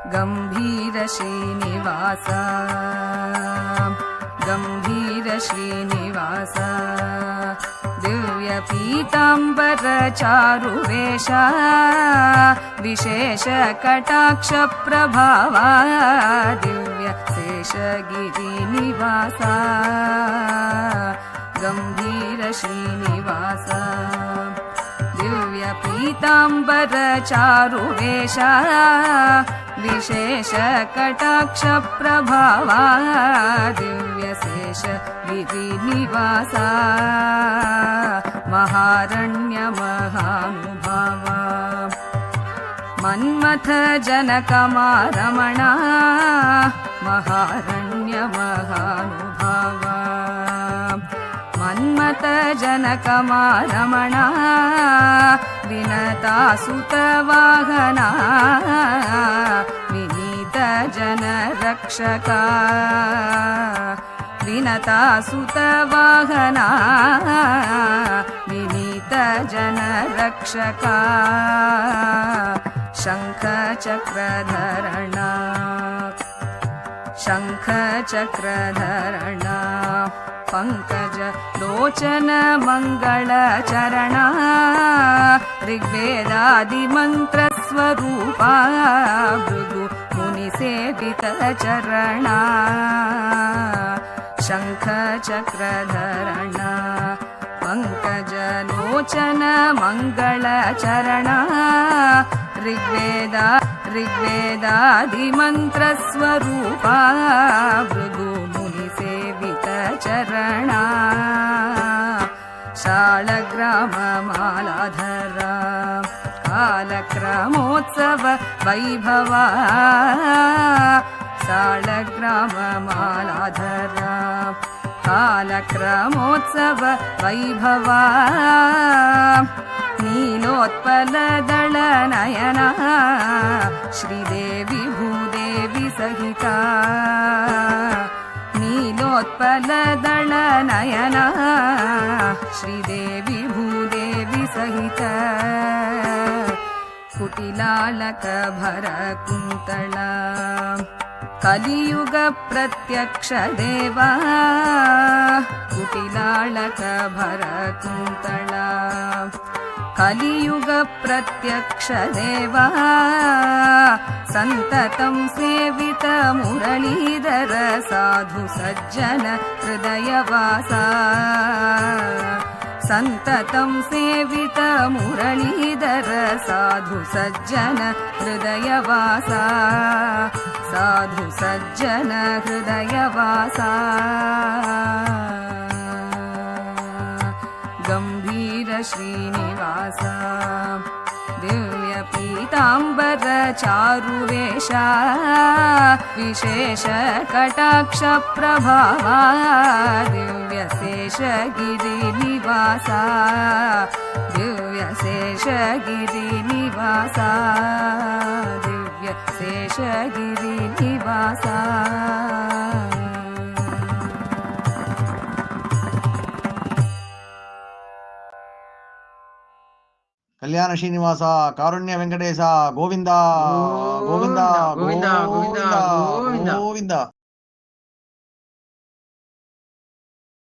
गम्भीर श्रीनिवास गम्भीर श्रीनिवास दिव्य पीताम्बर चारुवेश विशेष कटाक्ष प्रभावा दिव्य शेषगिरिनिवास गम्भीर श्रीनिवास दिव्य पीताम्बर चारुवेश विशेष कटाक्ष प्रभावा दिव्य शेष गिरिनिवास महारण्य महानुभावा मन्मथ जनकमारमण महारण्य महानुभावा मन्मथ जनकमारमण विनता सुतवाहना विनीत जन रक्षका विनता सुतवाहना विनीत जन रक्षका शंख चक्रधरणा शंख चक्रधरणा पंकज लोचन मंगल चरणा ऋग्वेदादि मंत्र स्वरूपा भृगु मुनि सेवित चरणा शंख चक्रधरणा पंकज लोचन मंगल चरणा ऋग्वेदादि मंत्र स्वरूपा भृगु मुनि सेवित चरणा शालग्राम मालाधरा कालक्रमोत्सव वैभवा शालग्राम मालाधरा कालक्रमोत्सव वैभवा नीलोत्पलदल नयना श्रीदेवी भूदेवी सहिता नीलोत्पलदल नयना श्रीदेवी भूदेवी सहिता कुटिलालक भर कुंतला कलियुग प्रत्यक्ष देवा कुटिलालक भर कुंतला कलियुग प्रत्यक्ष देवा संततं सेवित मुरलीधर साधु सज्जन हृदयवासा संततं सेवित मुरलीधर साधु सज्जन हृदयवासा साधु सज्जन हृदयवासा गंभीर श्रीनिवास दिव्य पीताम्बर चारुवेश विशेष कटाक्ष प्रभावा दिव्य शेष गिरिनिवास दिव्य शेष गिरिनिवास दिव्य शेष गिरिनिवास ಕಲ್ಯಾಣ ಶ್ರೀನಿವಾಸ ಕಾರುಣ್ಯ ವೆಂಕಟೇಶ ಗೋವಿಂದ ಗೋವಿಂದ ಗೋವಿಂದ ಗೋವಿಂದ ಗೋವಿಂದ.